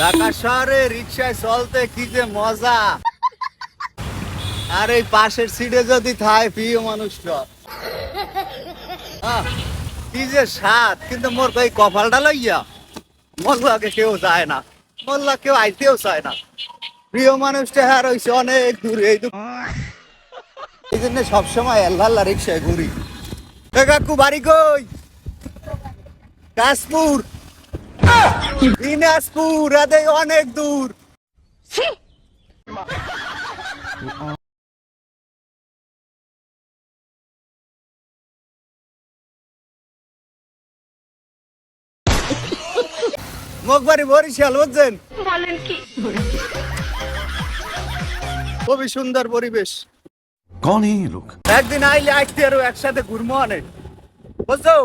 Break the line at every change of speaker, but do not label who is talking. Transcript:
ঢাকা শহরে রিক্সায় চলতে কি যে মজা। আর এই পাশের সিটে যদি থাকে প্রিয় মানুষটা, কি যে স্বাদ। কিন্তু মোর এই কপালটা লইয়া মোল্লাকে কেউ যায় না, মোল্লা কেউ আইতেও চায় না। প্রিয় মানুষটা হ্যাঁ রয়েছে অনেক দূরে। এই জন্য সবসময় আল্লাহ রিক্সায় ঘুরি। কাকু বাড়ি কই? কাশপুর, দিনাজপুর, অনেক দূর। মুখবাড়ি বরিশাল, বুঝছেন?
বলেন কি?
খুবই সুন্দর পরিবেশ।
कौन है ये लोग?
একদিন আইলে আইতে আরো একসাথে ঘুরবো অনেক, বুঝছো?